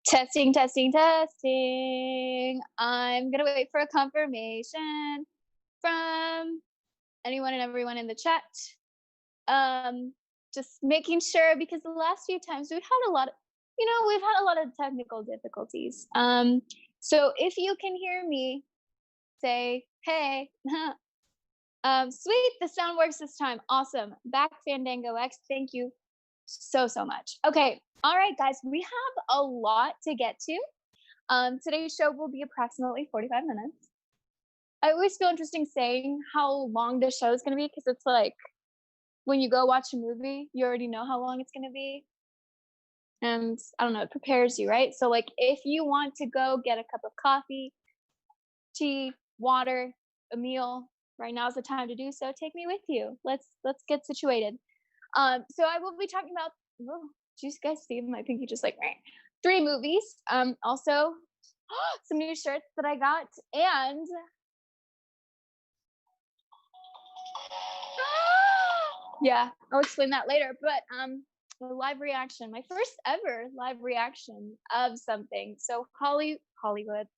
Testing, testing, testing. I'm gonna wait for a confirmation from anyone and everyone in the chat. Just making sure because the last few times we've had a lot of, we've had a lot of technical difficulties. So if you can hear me, say hey. Sweet, the sound works this time. Awesome. Back Fandango X, thank you so much. Okay, all right, guys, we have a lot to get to. Today's show will be approximately 45 minutes. I always feel interesting saying how long the show is going to be because it's like when you go watch a movie, you already know how long it's going to be. And I don't know, it prepares you, right? So like if you want to go get a cup of coffee, tea, water, a meal, right now is the time to do so. Take me with you. Let's get situated. So I will be talking about, do you guys see my pinky just like 3 movies. Also some new shirts that I got, and yeah, I'll explain that later. But a live reaction, my first ever live reaction of something. So Hollywood,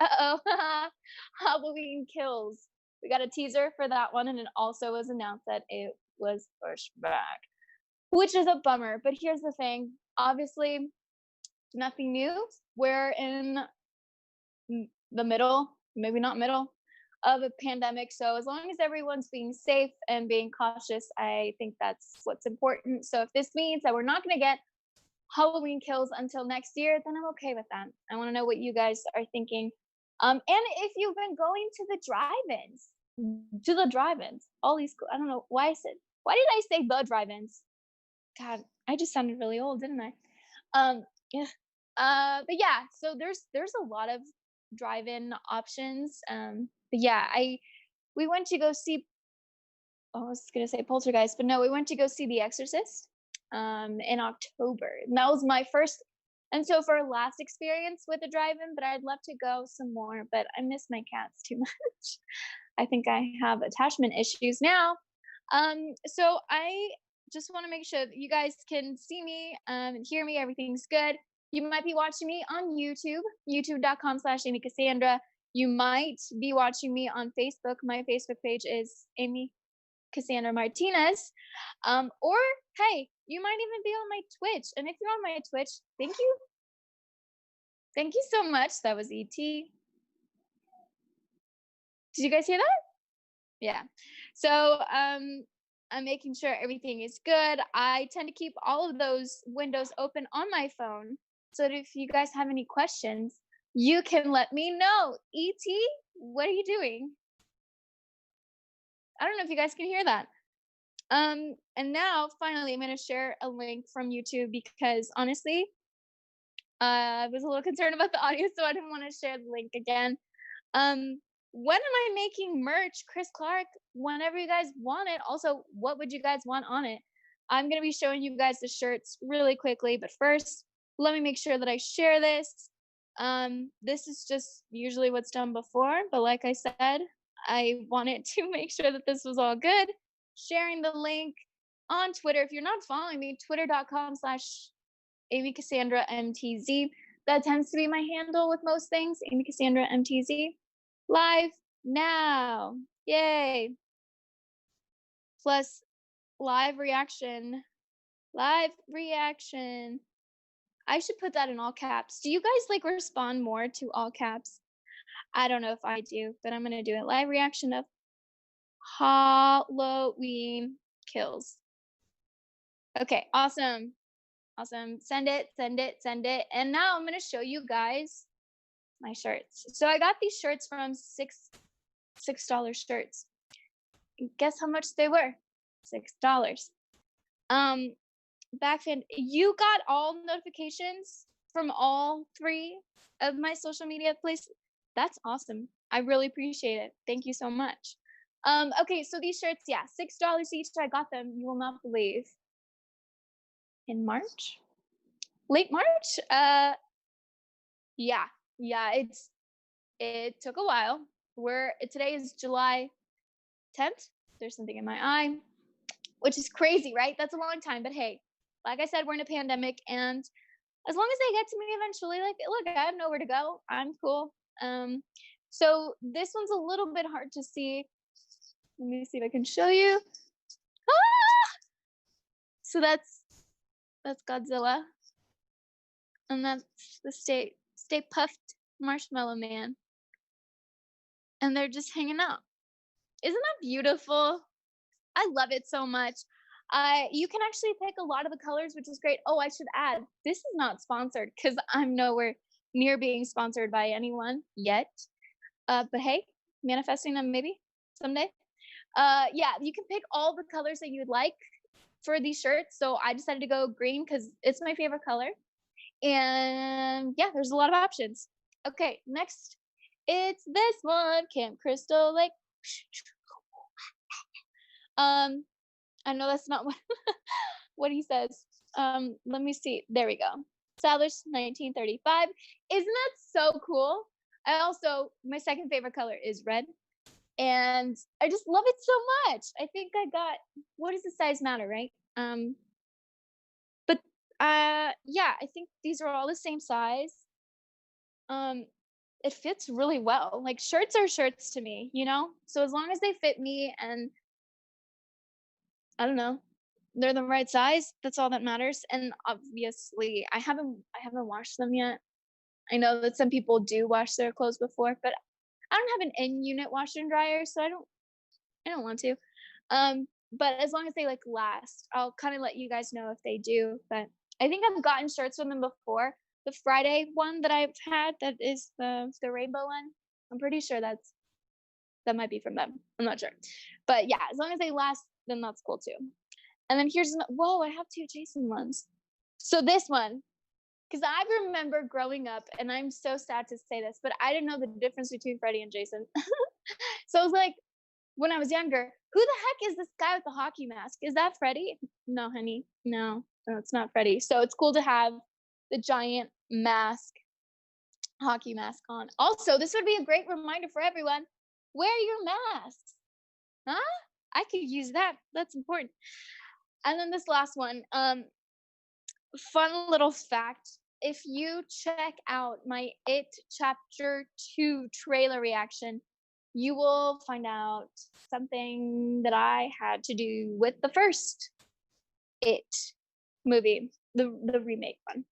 Halloween Kills. We got a teaser for that one, and it also was announced that it was pushed back, which is a bummer. But here's the thing, obviously nothing new. We're in the middle, maybe not middle, of a pandemic. So as long as everyone's being safe and being cautious, I think that's what's important. So if this means that we're not going to get Halloween Kills until next year, then I'm okay with that. I want to know what you guys are thinking. And if you've been going to the drive-ins, all these, I don't know why did I say the drive-ins? God, I just sounded really old, didn't I? Yeah. But yeah, so there's a lot of drive-in options. But yeah, we went to go see, I was gonna say Poltergeist, but no, we went to go see The Exorcist in October. And that was my first and so for last experience with a drive-in, but I'd love to go some more, but I miss my cats too much. I think I have attachment issues now. So I just want to make sure that you guys can see me and hear me. Everything's good. You might be watching me on YouTube, youtube.com/Amy Cassandra. You might be watching me on Facebook. My Facebook page is Amy Cassandra Martinez. Or hey, you might even be on my Twitch. And if you're on my Twitch, thank you. Thank you so much. That was ET. Did you guys hear that? Yeah. So I'm making sure everything is good. I tend to keep all of those windows open on my phone so that if you guys have any questions, you can let me know. ET, what are you doing? I don't know if you guys can hear that. And now finally I'm going to share a link from YouTube because honestly, I was a little concerned about the audio, so I didn't want to share the link again. When am I making merch? Chris Clark, whenever you guys want it. Also, what would you guys want on it? I'm going to be showing you guys the shirts really quickly, but first, let me make sure that I share this. This is just usually what's done before, but like I said, I wanted to make sure that this was all good. Sharing the link on Twitter. If you're not following me, twitter.com/Amy Cassandra MTZ. That tends to be my handle with most things, Amy Cassandra MTZ. Live now. Yay. Plus live reaction. Live reaction. I should put that in all caps. Do you guys like respond more to all caps? I don't know if I do, but I'm going to do it. Live reaction of Halloween Kills. Okay, awesome. Awesome. Send it. And now I'm going to show you guys my shirts. So I got these shirts from $6 shirts. Guess how much they were? $6. Backfan, you got all notifications from all 3 of my social media places. That's awesome. I really appreciate it. Thank you so much. Okay, so these shirts, yeah, $6 each. I got them, you will not believe, in March, late March. Yeah, it took a while. Today is July 10th. There's something in my eye, which is crazy, right? That's a long time, but hey, like I said, we're in a pandemic, and as long as they get to me eventually, like, look, I have nowhere to go. I'm cool. Um, so this one's a little bit hard to see. Let me see if I can show you. Ah! So that's Godzilla, and that's the Stay Puffed Marshmallow Man, and they're just hanging out. Isn't that beautiful? I love it so much. You can actually pick a lot of the colors, which is great. Oh, I should add, this is not sponsored because I'm nowhere near being sponsored by anyone yet. But hey, manifesting them maybe someday. Yeah, you can pick all the colors that you would like for these shirts. So I decided to go green because it's my favorite color. And yeah, there's a lot of options. Okay, next, it's this one, Camp Crystal Lake. Um, I know that's not what what he says. Let me see. There we go. Established 1935. Isn't that so cool? I also, my second favorite color is red, and I just love it so much. I think I got, what does the size matter, right? But yeah, I think these are all the same size. Um, it fits really well. Like, shirts are shirts to me, you know? So as long as they fit me and I don't know, they're the right size, that's all that matters. And obviously, I haven't washed them yet. I know that some people do wash their clothes before, but I don't have an in-unit washer and dryer, so I don't want to. But as long as they like last, I'll kind of let you guys know if they do. But I think I've gotten shirts from them before. The Friday one that I've had, that is the rainbow one. I'm pretty sure that might be from them. I'm not sure, but yeah, as long as they last, then that's cool too. And then whoa, I have two Jason ones. So this one, because I remember growing up, and I'm so sad to say this, but I didn't know the difference between Freddie and Jason. So I was like, when I was younger, who the heck is this guy with the hockey mask? Is that Freddie? No, honey. No, it's not Freddie. So it's cool to have the giant mask, hockey mask on. Also, this would be a great reminder for everyone, wear your masks. Huh? I could use that. That's important. And then this last one, fun little fact. If you check out my It Chapter 2 trailer reaction, you will find out something that I had to do with the first It movie, the remake one,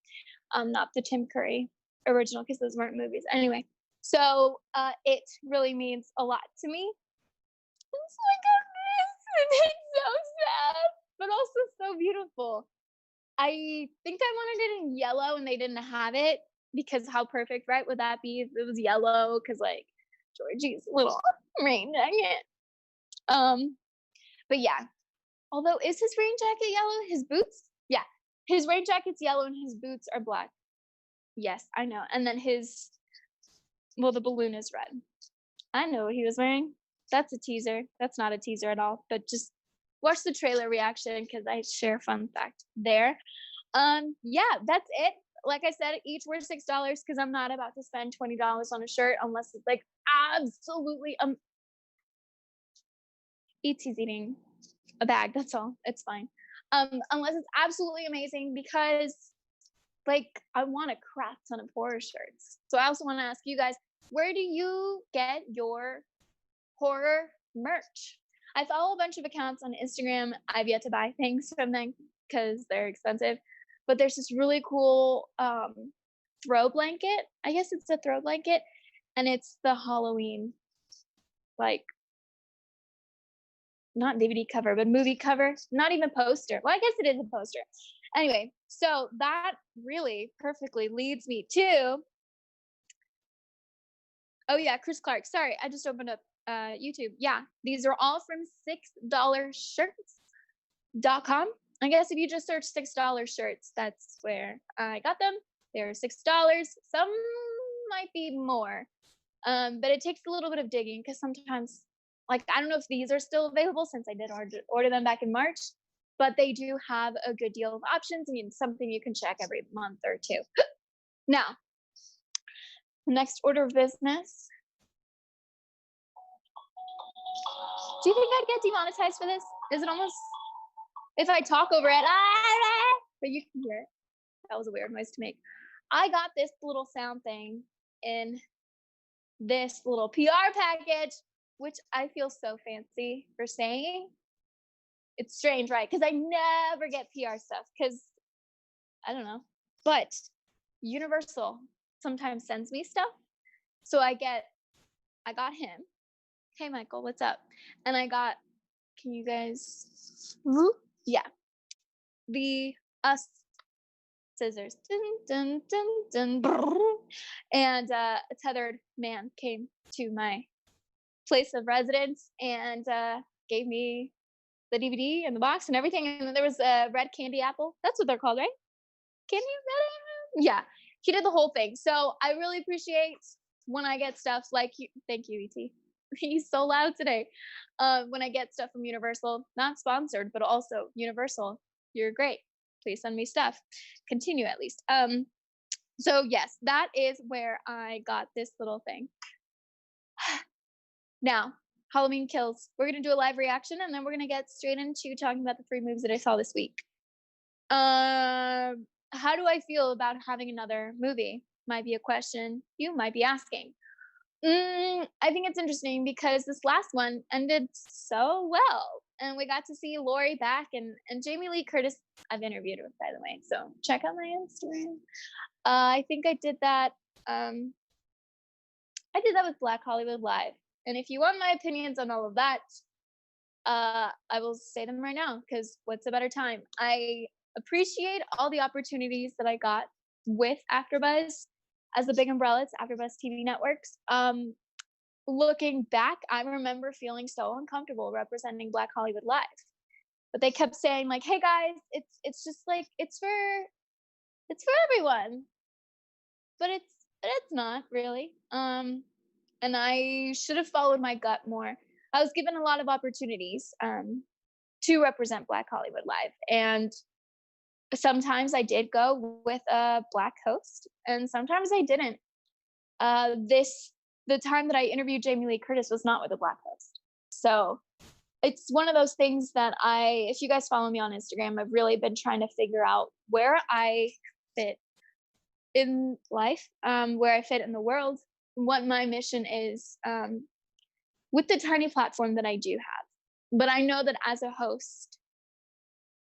not the Tim Curry original, because those weren't movies. Anyway, so it really means a lot to me. I'm so goodness, it's so sad, but also so beautiful. I think I wanted it in yellow and they didn't have it, because how perfect, right, would that be if it was yellow? Because like Georgie's little rain jacket. Um, but yeah. Although, is his rain jacket yellow? His boots? Yeah. His rain jacket's yellow and his boots are black. Yes, I know. And then the balloon is red. I know what he was wearing. That's a teaser. That's not a teaser at all, but just watch the trailer reaction because I share a fun fact there. Yeah, that's it. Like I said, each were $6 because I'm not about to spend $20 on a shirt unless it's like absolutely he's eating a bag, that's all. It's fine. Unless it's absolutely amazing, because like I want a crap ton of horror shirts. So I also want to ask you guys, where do you get your horror merch? I follow a bunch of accounts on Instagram. I've yet to buy things from them because they're expensive. But there's this really cool throw blanket. I guess it's a throw blanket, and it's the Halloween, like, not DVD cover, but movie cover. Not even poster. Well, I guess it is a poster. Anyway, so that really perfectly leads me to, oh yeah, Chris Clark. Sorry, I just opened up YouTube. Yeah, these are all from $6shirts.com. I guess if you just search $6 shirts, that's where I got them. They're $6. Some might be more, but it takes a little bit of digging, because sometimes, like, I don't know if these are still available since I did order them back in March, but they do have a good deal of options. I mean, something you can check every month or two. Now, the next order of business. Do you think I'd get demonetized for this? Is it almost, if I talk over it, but you can hear it. That was a weird noise to make. I got this little sound thing in this little PR package, which I feel so fancy for saying. It's strange, right? Because I never get PR stuff because I don't know. But Universal sometimes sends me stuff. So I got him. Hey, Michael, what's up? And I got, can you guys, yeah, the us scissors. Dun, dun, dun, dun, and a tethered man came to my place of residence and gave me the DVD and the box and everything. And then there was a red candy apple. That's what they're called, right? Candy red? Yeah. He did the whole thing. So I really appreciate when I get stuff like you. Thank you, ET. He's so loud today. When I get stuff from Universal, not sponsored, but also Universal, you're great. Please send me stuff. Continue at least. So yes, that is where I got this little thing. Now, Halloween Kills. We're gonna do a live reaction, and then we're gonna get straight into talking about the 3 movies that I saw this week. How do I feel about having another movie? Might be a question you might be asking. I think it's interesting because this last one ended so well, and we got to see Lori back and Jamie Lee Curtis. I've interviewed her, by the way, so check out my Instagram. I think I did that. I did that with Black Hollywood Live, and if you want my opinions on all of that, I will say them right now because what's a better time? I appreciate all the opportunities that I got with AfterBuzz as the big umbrella. It's AfterBuzz TV Networks. Looking back, I remember feeling so uncomfortable representing Black Hollywood Live, but they kept saying like, "Hey guys, it's just like it's for everyone," but it's not really. And I should have followed my gut more. I was given a lot of opportunities to represent Black Hollywood Live, and sometimes I did go with a Black host, and sometimes I didn't. The time that I interviewed Jamie Lee Curtis was not with a Black host, so it's one of those things that if you guys follow me on Instagram, I've really been trying to figure out where I fit in life, where I fit in the world, what my mission is with the tiny platform that I do have. But I know that as a host,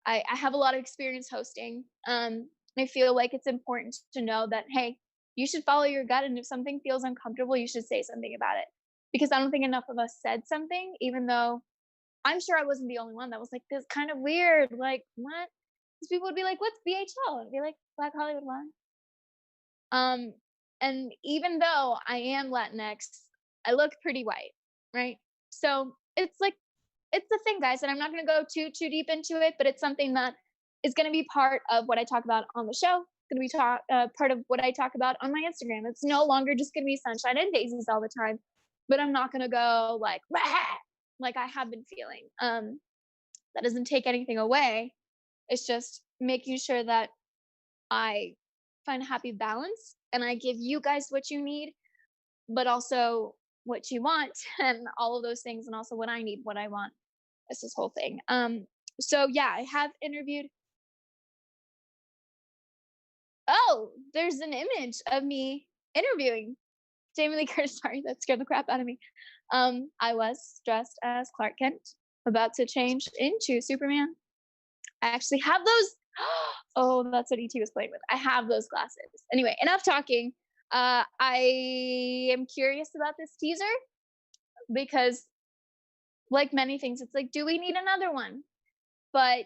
I have a lot of experience hosting. I feel like it's important to know that, hey, you should follow your gut. And if something feels uncomfortable, you should say something about it. Because I don't think enough of us said something, even though I'm sure I wasn't the only one that was like, this is kind of weird. Like, what? Because people would be like, what's BHL? And I'd be like, Black Hollywood Live. And even though I am Latinx, I look pretty white, right? So it's like, it's the thing, guys, and I'm not going to go too deep into it, but it's something that is going to be part of what I talk about on the show. It's going to be part of what I talk about on my Instagram. It's no longer just going to be sunshine and daisies all the time, but I'm not going to go like, rah! Like I have been feeling. That doesn't take anything away. It's just making sure that I find a happy balance and I give you guys what you need, but also what you want and all of those things, and also what I need, what I want. It's this whole thing. So yeah, I have interviewed. Oh, there's an image of me interviewing Jamie Lee Curtis. Sorry, that scared the crap out of me. I was dressed as Clark Kent, about to change into Superman. I actually have those. Oh, that's what ET was playing with. I have those glasses. Anyway, enough talking. I am curious about this teaser because, like many things, it's like, do we need another one? But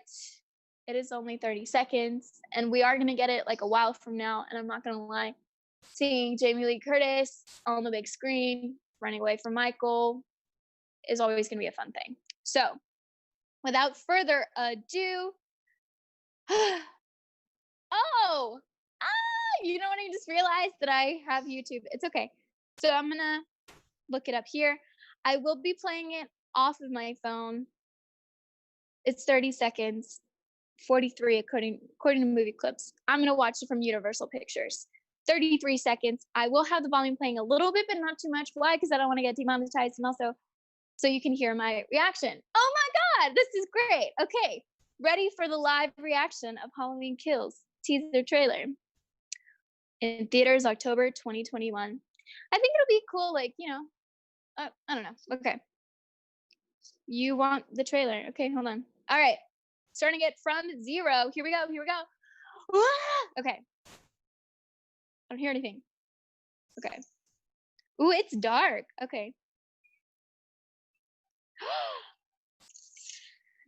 it is only 30 seconds, and we are going to get it like a while from now. And I'm not going to lie, seeing Jamie Lee Curtis on the big screen, running away from Michael, is always going to be a fun thing. So, without further ado, oh, you know what? I just realized that I have YouTube. It's okay. So I'm going to look it up here. I will be playing it off of my phone. It's 30 seconds, 43 according to movie clips. I'm going to watch it from Universal Pictures. 33 seconds. I will have the volume playing a little bit, but not too much. Why? Because I don't want to get demonetized, and also so you can hear my reaction. Oh my God, this is great. Okay, ready for the live reaction of Halloween Kills teaser trailer in theaters October 2021. I think it'll be cool, like, I don't know. Okay. You want the trailer. Okay, hold on. All right. Starting it from 0. Here we go. Here we go. Okay. I don't hear anything. Okay. Ooh, it's dark. Okay.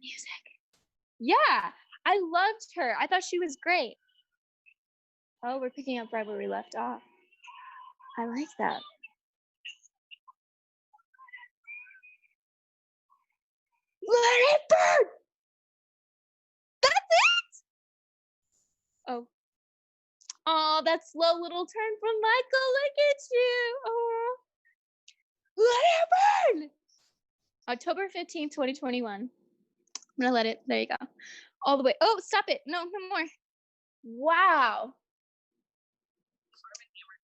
Music. Yeah. I loved her. I thought she was great. Oh, we're picking up right where we left off. I like that. Let it burn! That's it? Oh. Oh, that slow little turn from Michael. Look at you. Oh. Let it burn! October 15th, 2021. I'm gonna let it, there you go. All the way. Oh, stop it. No, no more. Wow.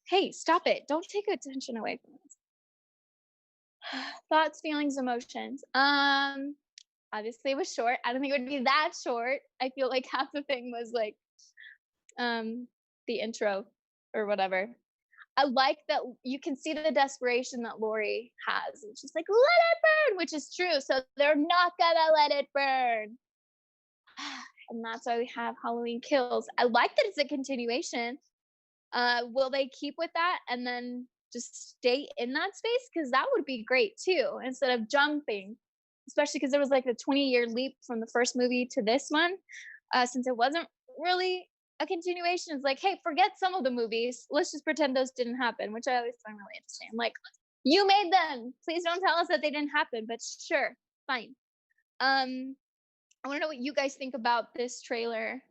Hey, stop it. Don't take attention away from us. Thoughts, feelings, emotions. Obviously it was short. I don't think it would be that short. I feel like half the thing was like the intro or whatever. I like that you can see the desperation that Lori has. It's just like, let it burn, which is true. So they're not gonna let it burn. And that's why we have Halloween Kills. I like that it's a continuation. Will they keep with that and then just stay in that space? Because that would be great too, instead of jumping. Especially because there was like a 20-year leap from the first movie to this one. Since it wasn't really a continuation, it's like, hey, forget some of the movies. Let's just pretend those didn't happen, which I always find really interesting. Like, you made them. Please don't tell us that they didn't happen, but sure, fine. I want to know what you guys think about this trailer.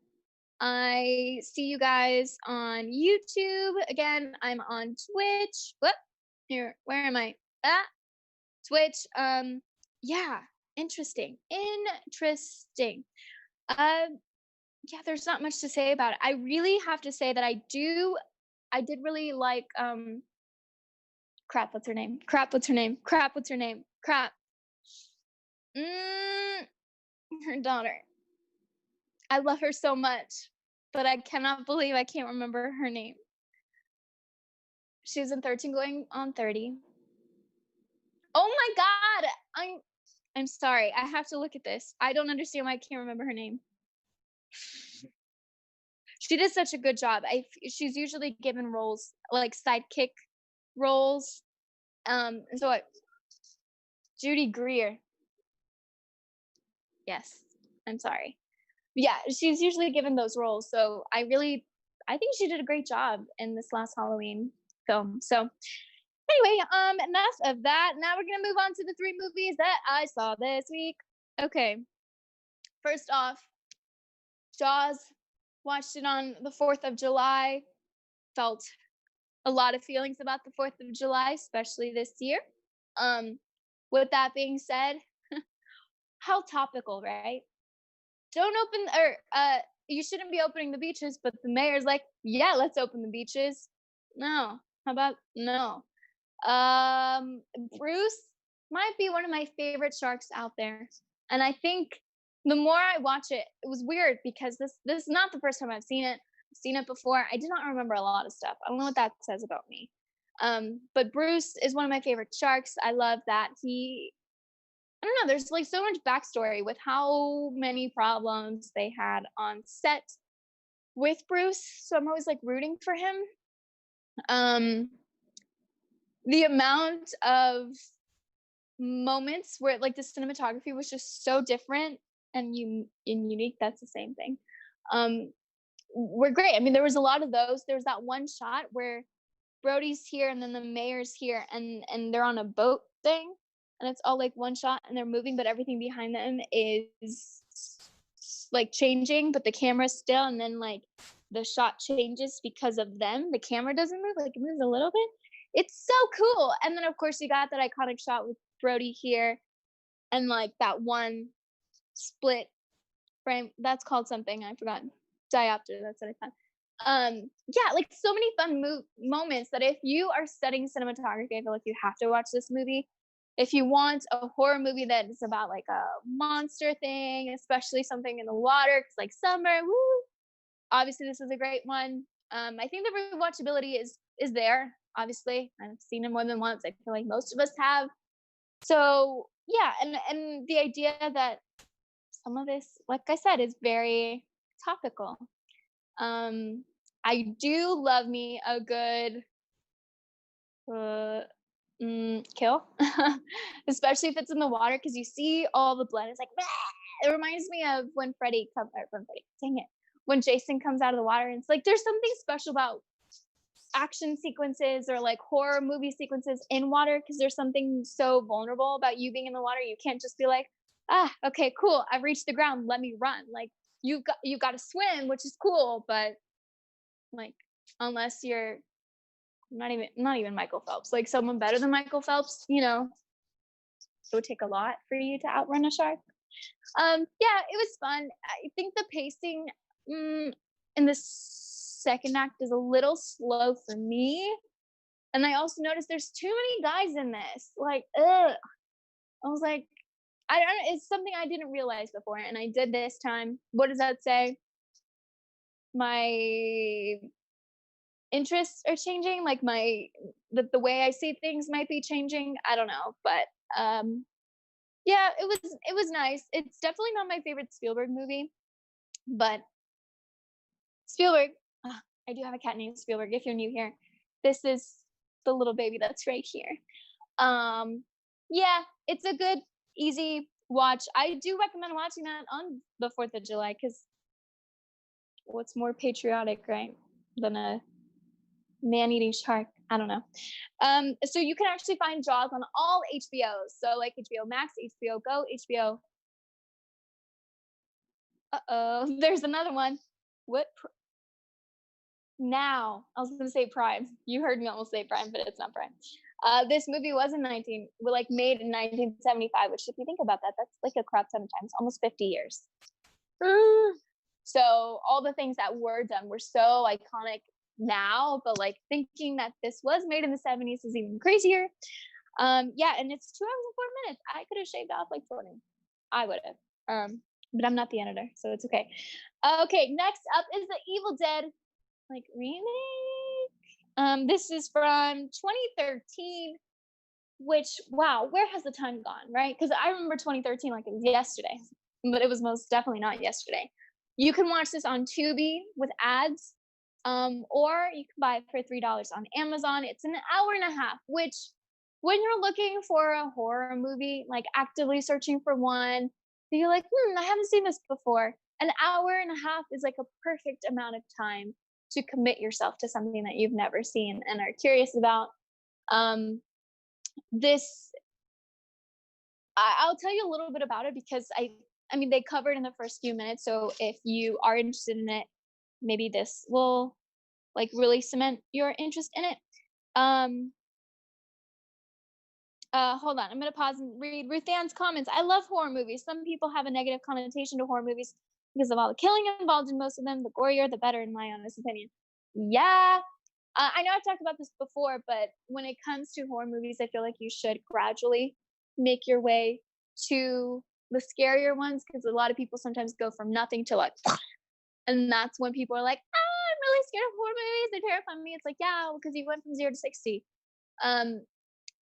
I see you guys on YouTube. Again, I'm on Twitch. Whoop. Here, where am I? Twitch. Yeah, interesting. Interesting. Yeah, there's not much to say about it. I really have to say that I did really like crap, what's her name? Crap, what's her name? Crap, what's her name? Crap. Her daughter. I love her so much, but I cannot believe I can't remember her name. She's in 13 going on 30. Oh my god! I'm sorry. I have to look at this. I don't understand why I can't remember her name. She did such a good job. She's usually given roles like sidekick roles. Judy Greer. Yes, I'm sorry. Yeah, she's usually given those roles. So I think she did a great job in this last Halloween film. So anyway, enough of that. Now we're gonna move on to the 3 movies that I saw this week. Okay. First off, Jaws. Watched it on the 4th of July. Felt a lot of feelings about the 4th of July, especially this year. With that being said, how topical, right? Don't open you shouldn't be opening the beaches, but the mayor's like, yeah, let's open the beaches. No. How about no? Bruce might be one of my favorite sharks out there. And I think the more I watch it, it was weird because this is not the first time I've seen it. I've seen it before. I did not remember a lot of stuff. I don't know what that says about me. But Bruce is one of my favorite sharks. I love that I don't know, there's like so much backstory with how many problems they had on set with Bruce. So I'm always like rooting for him. The amount of moments where like the cinematography was just so different and unique, that's the same thing, were great. I mean, there was a lot of those. There's that one shot where Brody's here and then the mayor's here and they're on a boat thing and it's all like one shot and they're moving, but everything behind them is like changing, but the camera's still, and then like the shot changes because of them. The camera doesn't move, like it moves a little bit. It's so cool. And then of course you got that iconic shot with Brody here and like that one split frame. That's called something. I forgot. Diopter. That's what I thought. Yeah, like so many fun moments that if you are studying cinematography, I feel like you have to watch this movie. If you want a horror movie that is about like a monster thing, especially something in the water, 'cause like summer, woo, obviously this is a great one. I think the rewatchability is there. Obviously, I've seen it more than once. I feel like most of us have. So yeah, and the idea that some of this, like I said, is very topical. Um, I do love me a good uh, kill, especially if it's in the water because you see all the blood. It's like "Bleh!" It reminds me of when Freddy, dang it, when Jason comes out of the water. And it's like there's something special about action sequences or like horror movie sequences in water because there's something so vulnerable about you being in the water. You can't just be like, okay, cool, I've reached the ground, let me run. Like you got to swim, which is cool, but like unless you're not even Michael Phelps, like someone better than Michael Phelps, it would take a lot for you to outrun a shark. Yeah, it was fun. I think the pacing in the second act is a little slow for me. And I also noticed there's too many guys in this. Like, ugh. I was like, I don't know. It's something I didn't realize before, and I did this time. What does that say? My interests are changing. Like the way I see things might be changing. I don't know, but yeah, it was nice. It's definitely not my favorite Spielberg movie, but Spielberg. I do have a cat named Spielberg. If you're new here, this is the little baby that's right here. Yeah, it's a good, easy watch. I do recommend watching that on the 4th of July because what's more patriotic, right, than a man-eating shark? I don't know. So you can actually find Jaws on all HBOs. So like HBO Max, HBO Go, HBO. There's another one. What? Now I was gonna say Prime. You heard me almost say Prime, but it's not Prime. This movie was made in 1975, which if you think about that, that's like a crap ton of times, almost 50 years. So all the things that were done were so iconic now, but like thinking that this was made in the 70s is even crazier. Yeah, and it's 2 hours and 4 minutes. I could have shaved off like 20. I would have. But I'm not the editor, so it's okay. Okay, next up is the Evil Dead like remake. This is from 2013, which wow, where has the time gone, right? Because I remember 2013 like it was yesterday, but it was most definitely not yesterday. You can watch this on Tubi with ads, or you can buy it for $3 on Amazon. It's an hour and a half, which when you're looking for a horror movie, like actively searching for one, you're like, I haven't seen this before. An hour and a half is like a perfect amount of time to commit yourself to something that you've never seen and are curious about. This I'll tell you a little bit about it because I mean they covered in the first few minutes. So if you are interested in it, maybe this will like really cement your interest in it. Um, hold on, I'm gonna pause and read Ruth Ann's comments. I love horror movies. Some people have a negative connotation to horror movies because of all the killing involved in most of them. The gorier, the better, in my honest opinion. Yeah, I know I've talked about this before, but when it comes to horror movies, I feel like you should gradually make your way to the scarier ones because a lot of people sometimes go from nothing to like, and that's when people are like, I'm really scared of horror movies. They terrify me. It's like, yeah, because you went from 0 to 60. Um,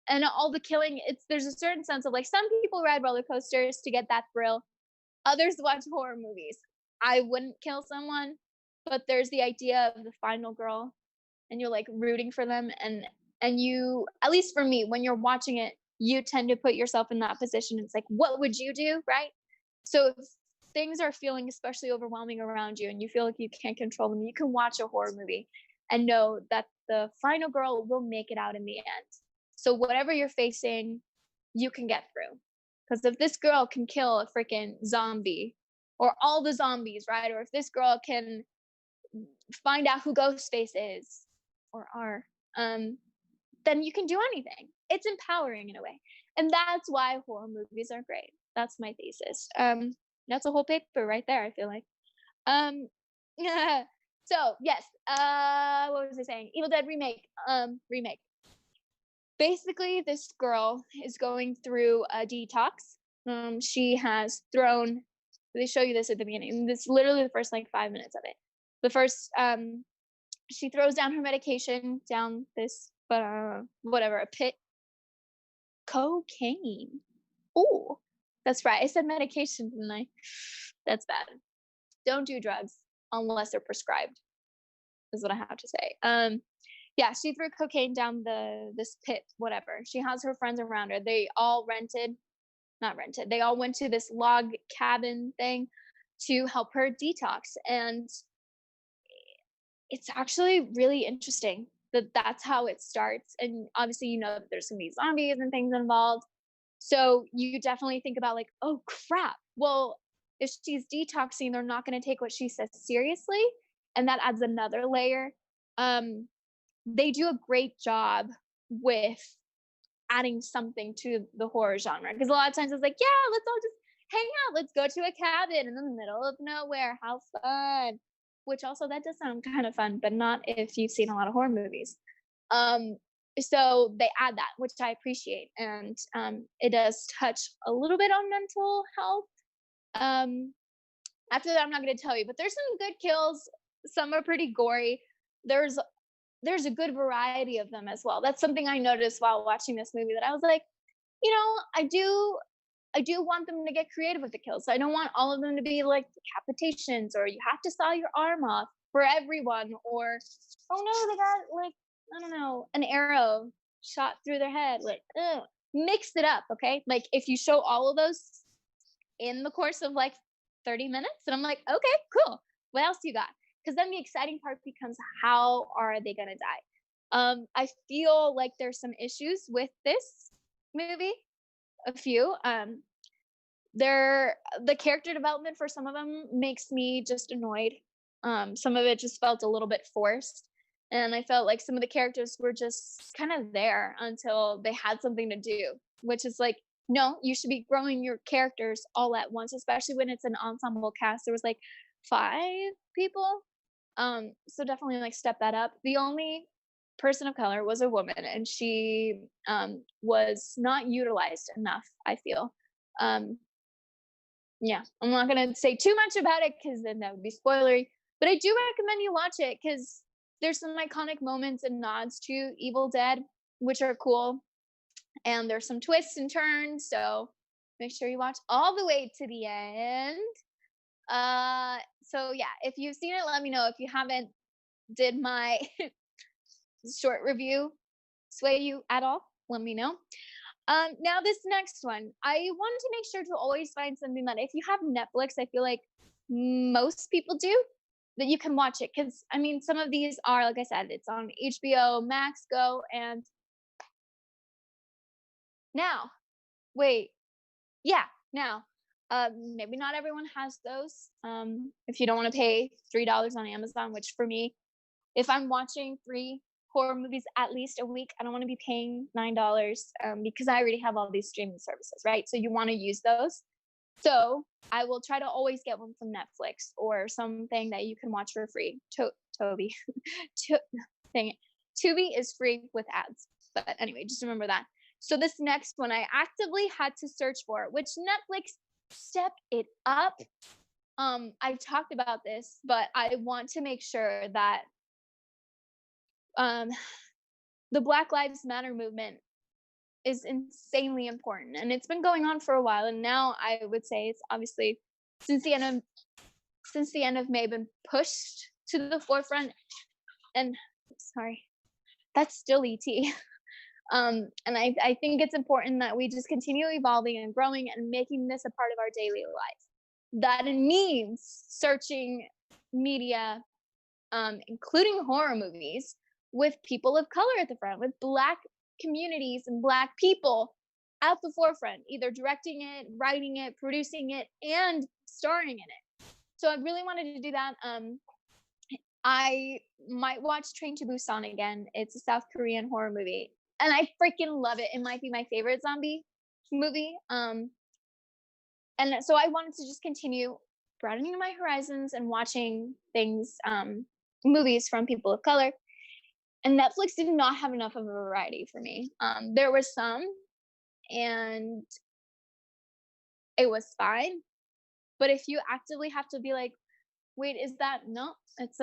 and all the killing, there's a certain sense of like some people ride roller coasters to get that thrill. Others watch horror movies. I wouldn't kill someone, but there's the idea of the final girl and you're like rooting for them and you, at least for me, when you're watching it, you tend to put yourself in that position. It's like, what would you do, right? So if things are feeling especially overwhelming around you and you feel like you can't control them, you can watch a horror movie and know that the final girl will make it out in the end. So whatever you're facing, you can get through. Because if this girl can kill a freaking zombie or all the zombies, right? Or if this girl can find out who Ghostface is or are, then you can do anything. It's empowering in a way. And that's why horror movies are great. That's my thesis. That's a whole paper right there, I feel like. Um so yes, what was I saying? Evil Dead remake. Basically, this girl is going through a detox. She has thrown, they show you this at the beginning. This is literally the first like 5 minutes of it. The first, she throws down her medication down this, whatever, a pit. Cocaine. Oh, that's right. I said medication, didn't I? That's bad. Don't do drugs unless they're prescribed, is what I have to say. Yeah, she threw cocaine down this pit, whatever. She has her friends around her. They all not rented. They all went to this log cabin thing to help her detox. And it's actually really interesting that that's how it starts. And obviously, that there's gonna be zombies and things involved. So you definitely think about like, oh crap. Well, if she's detoxing, they're not gonna take what she says seriously. And that adds another layer. Um, they do a great job with adding something to the horror genre. Because a lot of times it's like, yeah, let's all just hang out. Let's go to a cabin in the middle of nowhere. How fun. Which also that does sound kind of fun, but not if you've seen a lot of horror movies. Um, so they add that, which I appreciate. And it does touch a little bit on mental health. Um, After that, I'm not going to tell you, but there's some good kills. Some are pretty gory. There's there's a good variety of them as well. That's something I noticed while watching this movie, that I was like, I do want them to get creative with the kills. So I don't want all of them to be like decapitations, or you have to saw your arm off for everyone, or oh no, they got like, I don't know, an arrow shot through their head. Like, ugh. Mix it up, okay? Like if you show all of those in the course of like 30 minutes, and I'm like, okay, cool. What else you got? Because then the exciting part becomes, how are they gonna die? I feel like there's some issues with this movie. A few. The character development for some of them makes me just annoyed. Some of it just felt a little bit forced. And I felt like some of the characters were just kind of there until they had something to do, which is like, no, you should be growing your characters all at once, especially when it's an ensemble cast. There was like 5 people. So definitely like step that up. The only person of color was a woman, and she was not utilized enough, I feel. Um, yeah, I'm not gonna say too much about it because then that would be spoilery. But I do recommend you watch it because there's some iconic moments and nods to Evil Dead, which are cool, and there's some twists and turns. So make sure you watch all the way to the end. So yeah, if you've seen it, let me know. If you haven't, did my short review sway you at all? Let me know. Now this next one, I wanted to make sure to always find something that if you have Netflix, I feel like most people do, that you can watch it. Because I mean, some of these are, like I said, it's on HBO Max, Go, and now. Wait, yeah, now. Maybe not everyone has those. If you don't want to pay $3 on Amazon, which for me, if I'm watching 3 horror movies at least a week, I don't want to be paying $9 because I already have all these streaming services, right? So you want to use those. So I will try to always get one from Netflix or something that you can watch for free. Toby, dang it. Tubi is free with ads. But anyway, just remember that. So this next one I actively had to search for, which Netflix, step it up. I've talked about this, but I want to make sure that um, the Black Lives Matter movement is insanely important, and it's been going on for a while. And now I would say it's obviously since the end of May been pushed to the forefront. And sorry, that's still ET. And I think it's important that we just continue evolving and growing and making this a part of our daily life. That it means searching media, including horror movies, with people of color at the front, with Black communities and Black people at the forefront, either directing it, writing it, producing it, and starring in it. So I really wanted to do that. I might watch Train to Busan again. It's a South Korean horror movie, and I freaking love it. It might be my favorite zombie movie. And so I wanted to just continue broadening my horizons and watching things, movies from people of color. And Netflix did not have enough of a variety for me. There was some, and it was fine. But if you actively have to be like, Wait, is that no? It's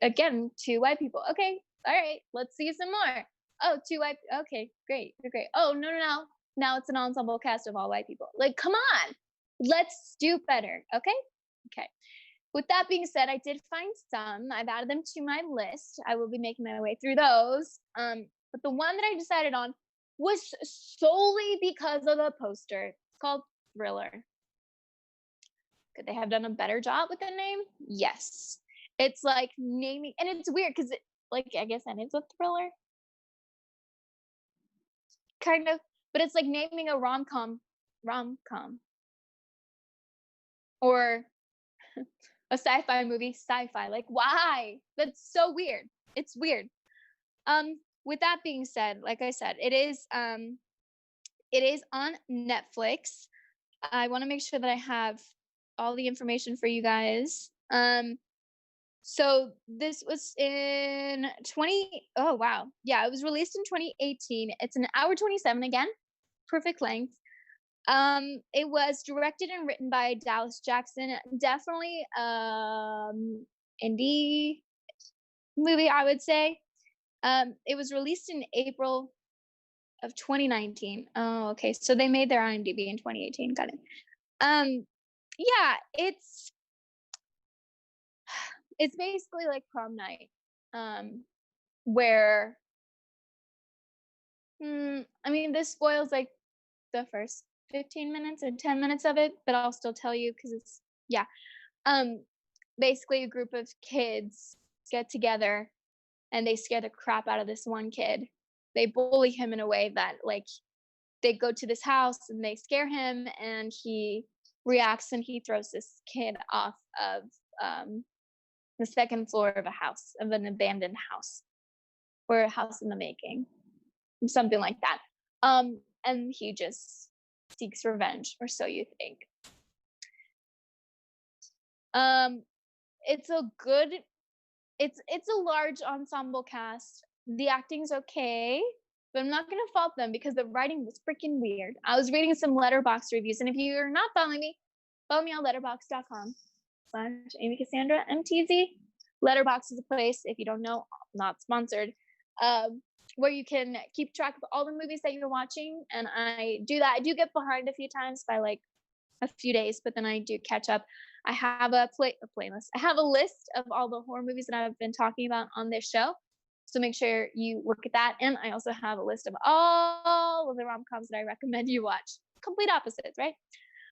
again 2 white people. Okay, all right, let's see some more. Oh, 2 white. Okay, great, great. Oh no, no, no. Now it's an ensemble cast of all white people. Like, come on, let's do better. Okay, okay. With that being said, I did find some. I've added them to my list. I will be making my way through those. But the one that I decided on was solely because of the poster. It's called Thriller. Could they have done a better job with the name? Yes. It's like naming, and it's weird because like, I guess that is a thriller, kind of, but it's like naming a rom com, or a sci-fi movie, sci-fi. Like, why? That's so weird. It's weird. With that being said, like I said, it is on Netflix. I want to make sure that I have all the information for you guys. So this was in 20, oh wow. Yeah, it was released in 2018. It's an hour 27 again, perfect length. It was directed and written by Dallas Jackson. Definitely indie movie, I would say. It was released in April of 2019. Oh, okay. So they made their IMDb in 2018. Got it. Yeah, it's basically like prom night. Where I mean, this spoils like the first 15 minutes or 10 minutes of it, but I'll still tell you because it's yeah. Um, Basically a group of kids get together and they scare the crap out of this one kid. They bully him in a way that like they go to this house and they scare him and he reacts and he throws this kid off of um the second floor of a house, of an abandoned house, or a house in the making, something like that. And he just seeks revenge, or so you think. Um, it's a good, it's a large ensemble cast. The acting's okay, but I'm not gonna fault them because the writing was freaking weird. I was reading some letterbox reviews, and if you're not following me, follow me on letterbox.com/Amy Cassandra MTZ. Letterbox is a place, if you don't know, not sponsored, um, where you can keep track of all the movies that you're watching. And I do that. I do get behind a few times by like a few days, but then I do catch up. I have a playlist. I have a list of all the horror movies that I've been talking about on this show. So make sure you look at that. And I also have a list of all of the rom-coms that I recommend you watch. Complete opposites, right?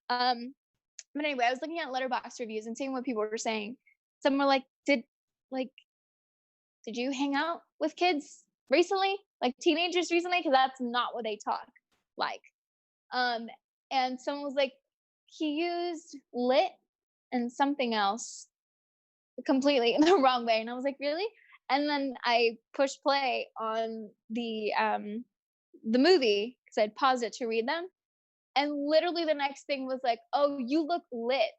But anyway, I was looking at letterbox reviews and seeing what people were saying. Some were like, like did you hang out with kids recently? Like teenagers recently? Because that's not what they talk like. Um, and someone was like, he used lit and something else completely in the wrong way. And I was like, really? And then I pushed play on the movie because I'd paused it to read them. And literally the next thing was like, oh, you look lit.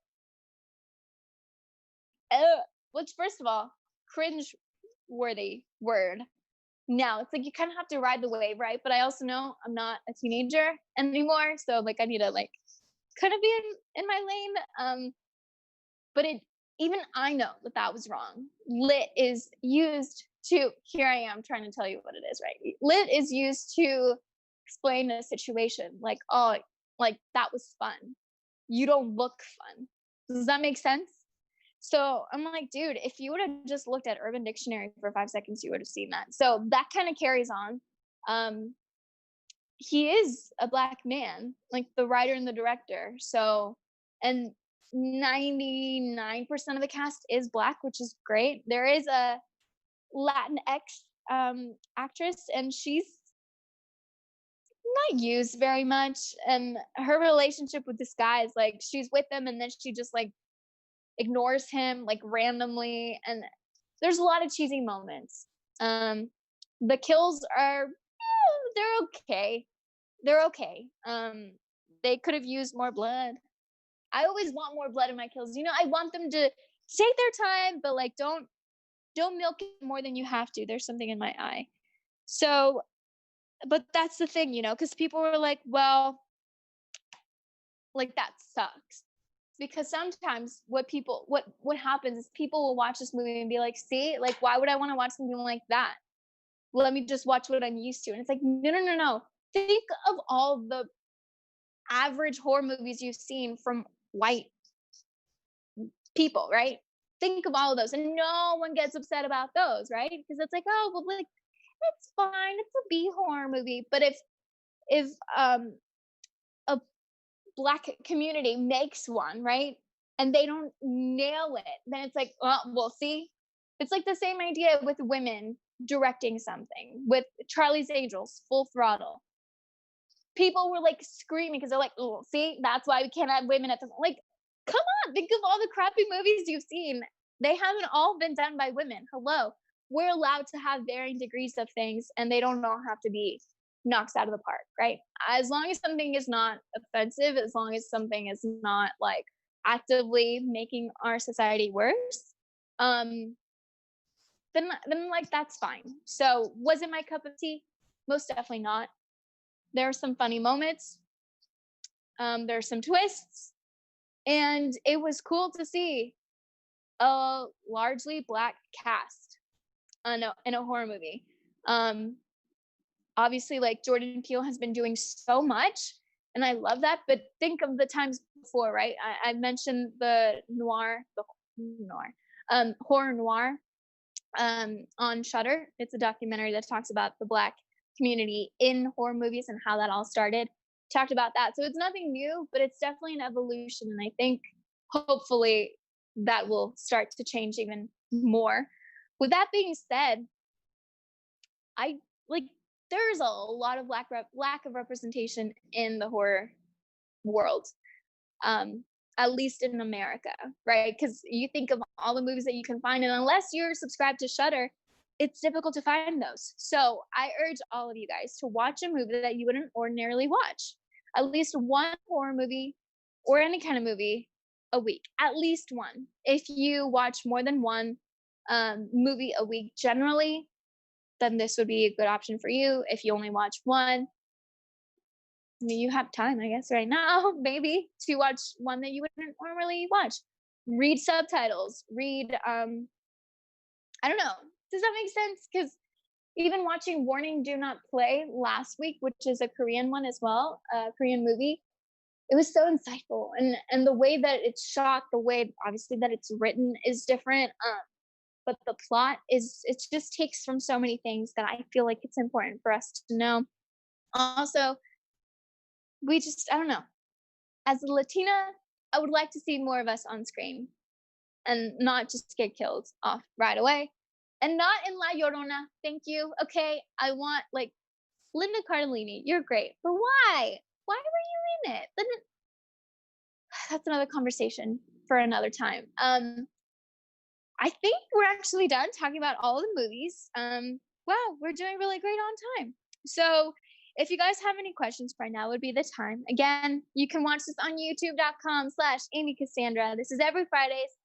Which first of all, cringe worthy word. Now it's like you kind of have to ride the wave, right? But I also know I'm not a teenager anymore, so like I need to like kind of be in my lane. But it, even I know that that was wrong. Lit is used to, here I am trying to tell you what it is, right? Lit is used to explain a situation like, oh, like that was fun. You don't look fun. Does that make sense? So I'm like, dude, if you would have just looked at Urban Dictionary for 5 seconds, you would have seen that. So that kind of carries on. He is a black man, like the writer and the director. So, and 99% of the cast is black, which is great. There is a Latinx actress, and she's not used very much. And her relationship with this guy is like she's with him, and then she just like ignores him like randomly. And there's a lot of cheesy moments. The kills are they're okay. They're okay. They could have used more blood. I always want more blood in my kills. You know, I want them to take their time, but like don't milk it more than you have to. There's something in my eye. So, but that's the thing, you know, because people were like, well, like that sucks. because sometimes what happens is people will watch this movie and be like, "See, like why would I want to watch something like that? Let me just watch what I'm used to." And it's like, "No, no, no, no. Think of all the average horror movies you've seen from white people, right? Think of all of those, and no one gets upset about those, right? Because it's like, oh, well, like it's fine, it's a B horror movie. But if a black community makes one, right, and they don't nail it, then it's like, oh, well, see, it's like the same idea with women directing something with Charlie's Angels, Full Throttle. People were like screaming because they're like, oh, see, that's why we can't have women at the like. Come on, think of all the crappy movies you've seen. They haven't all been done by women. Hello, we're allowed to have varying degrees of things, and they don't all have to be knocks out of the park, right? As long as something is not offensive, as long as something is not like actively making our society worse, um, then like that's fine. So was it my cup of tea? Most definitely not. There are some funny moments. There's some twists, and it was cool to see a largely black cast in a horror movie. Um, Obviously, like Jordan Peele has been doing so much, and I love that. But think of the times before, right? I mentioned the horror noir on Shutter. It's a documentary that talks about the Black community in horror movies and how that all started. Talked about that, so it's nothing new, but it's definitely an evolution, and I think hopefully that will start to change even more. With that being said, I like there's a lot of lack of representation in the horror world, um, at least in America, right? Because you think of all the movies that you can find, and unless you're subscribed to Shutter, it's difficult to find those. So I urge all of you guys to watch a movie that you wouldn't ordinarily watch. At least one horror movie or any kind of movie a week. At least one. If you watch more than one movie a week, generally, then this would be a good option for you. If you only watch one, I mean, you have time, I guess, right now, maybe to watch one that you wouldn't normally watch. Read subtitles. Read, I don't know. Does that make sense? Because even watching Warning Do Not Play last week, which is a Korean one as well, a Korean movie, it was so insightful, and the way that it's shot, the way obviously that it's written is different. But the plot is it just takes from so many things that I feel like it's important for us to know. Also, we just I don't know. As a Latina, I would like to see more of us on screen and not just get killed off right away. And not in La Llorona. Thank you. Okay. I want like Linda Cardellini, you're great. But why? Why were you in it? That's another conversation for another time. I think we're actually done talking about all the movies. Wow, we're doing really great on time. So if you guys have any questions right now would be the time. Again, you can watch this on youtube.com/Amy Cassandra. This is every Fridays.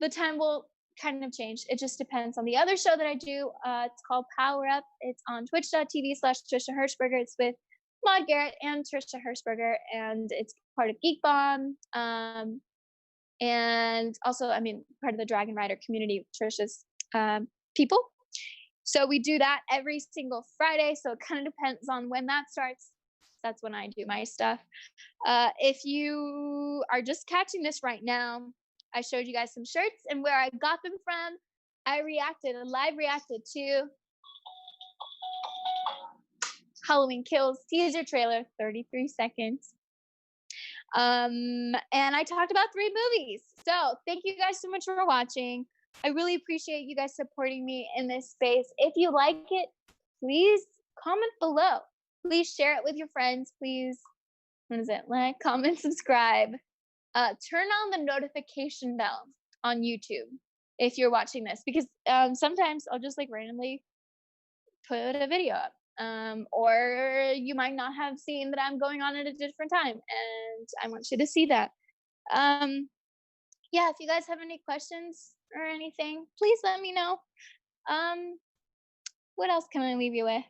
The time will kind of change. It just depends on the other show that I do. It's called Power Up. It's on twitch.tv/Trisha Hirschberger. It's with Maud Garrett and Trisha Hirschberger, and it's part of Geek Bomb. And also, I mean, part of the Dragon Rider community, Trisha's people. So we do that every single Friday. So it kind of depends on when that starts. That's when I do my stuff. If you are just catching this right now, I showed you guys some shirts and where I got them from. I live reacted to Halloween Kills teaser trailer, 33 seconds. And I talked about 3 movies. So thank you guys so much for watching. I really appreciate you guys supporting me in this space. If you like it, please comment below. Please share it with your friends. Please, what is it? Like, comment, subscribe. Turn on the notification bell on YouTube if you're watching this, because sometimes I'll just like randomly put a video up. Or you might not have seen that I'm going on at a different time, and I want you to see that. Yeah, if you guys have any questions or anything, please let me know. What else can I leave you with?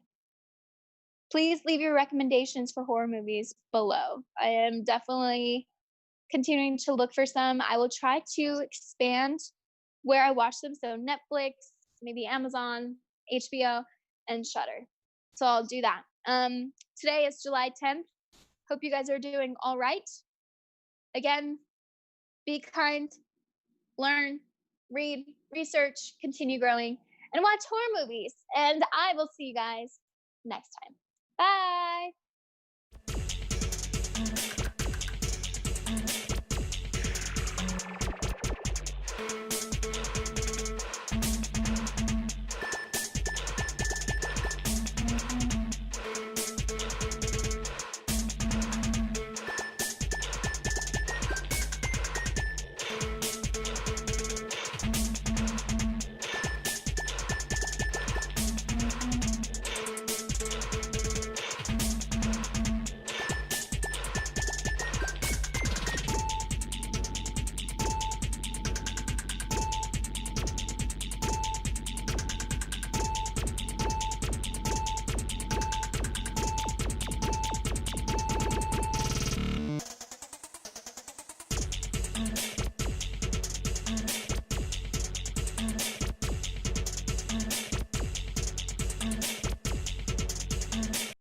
Please leave your recommendations for horror movies below. I am definitely continuing to look for some. I will try to expand where I watch them. So Netflix, maybe Amazon, HBO, and Shutter. So I'll do that. Today is July 10th. Hope you guys are doing all right. Again, be kind, learn, read, research, continue growing, and watch horror movies. And I will see you guys next time. Bye.